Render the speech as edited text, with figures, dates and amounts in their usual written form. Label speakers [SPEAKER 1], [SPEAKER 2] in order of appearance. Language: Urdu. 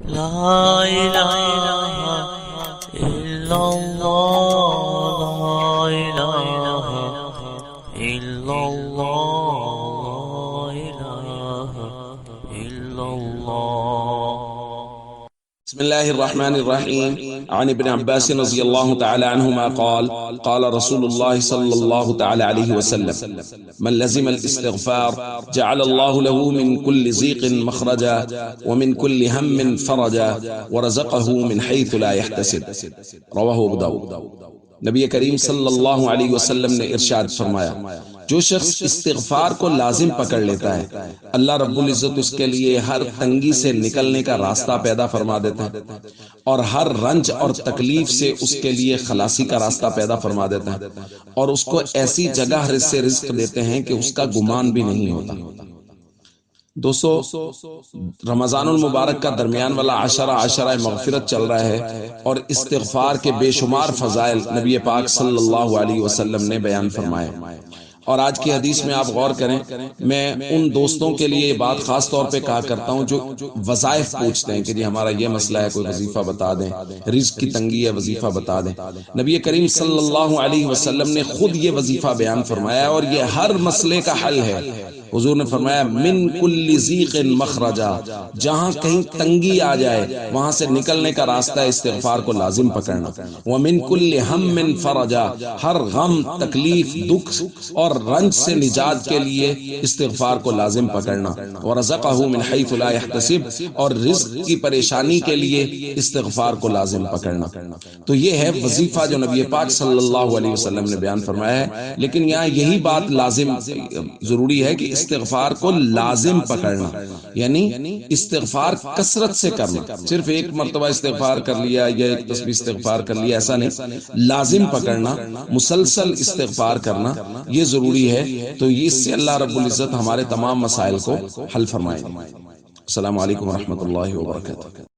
[SPEAKER 1] لا إله إلا الله، لا إله إلا الله، لا إله إلا الله.
[SPEAKER 2] بسم الله الرحمن الرحيم. عن ابن عباس رضي الله تعالى عنهما قال قال رسول الله صلى الله تعالى عليه وسلم: من لزم الاستغفار جعل الله له من كل ضيق مخرجا ومن كل هم فرجا ورزقه من حيث لا يحتسب. رواه ابو داؤد. نبی کریم صلی اللہ علیہ وسلم نے ارشاد فرمایا: جو شخص استغفار کو لازم پکڑ لیتا ہے اللہ رب العزت اس کے لیے ہر تنگی سے نکلنے کا راستہ پیدا فرما دیتا ہے، اور ہر رنج اور تکلیف سے اس کے لیے خلاصی کا راستہ پیدا فرما دیتا ہے، اور اس کو ایسی جگہ سے رزق دیتے ہیں کہ اس کا گمان بھی نہیں ہوتا۔ دوستو، رمضان المبارک کا درمیان والا عشرہ مغفرت چل رہا ہے، اور استغفار کے بے شمار فضائل نبی پاک صلی اللہ علیہ وسلم نے بیان فرمائے۔ اور آج کی حدیث میں آپ غور کریں، میں ان دوستوں کے لیے یہ بات خاص طور پہ کہا کرتا ہوں جو وظائف پوچھتے ہیں کہ جی ہمارا یہ مسئلہ ہے، کوئی وظیفہ بتا دیں، رزق کی تنگی ہے، وظیفہ بتا دیں۔ نبی کریم صلی اللہ علیہ وسلم نے خود یہ وظیفہ بیان فرمایا، اور یہ ہر مسئلے کا حل ہے۔ حضور نے فرمایا: من کل ضیق مخرجا، جہاں کہیں تنگی آ جائے وہاں سے نکلنے کا راستہ استغفار کو لازم پکڑنا۔ ومن کل ہم فرجا، ہر غم، تکلیف، دکھ اور رنج سے نجات کے لیے استغفار کو لازم پکڑنا۔ ورزقہ من حیث لا یحتسب، اور رزق کی پریشانی کے لیے استغفار کو لازم پکڑنا۔ تو یہ ہے وظیفہ جو نبی پاک صلی اللہ علیہ وسلم نے بیان فرمایا ہے، لیکن یہاں یہی بات لازم ضروری ہے کہ استغفار کو لازم پکڑنا، یعنی استغفار کثرت سے کرنا۔ صرف ایک مرتبہ استغفار کر لیا یا ایک تسبیح استغفار کر لیا ایسا نہیں، لازم پکڑنا، مسلسل استغفار کرنا، یہ ضروری ہے۔ تو اس سے اللہ رب العزت ہمارے تمام مسائل کو حل فرمائے۔ السلام علیکم ورحمۃ اللہ وبرکاتہ۔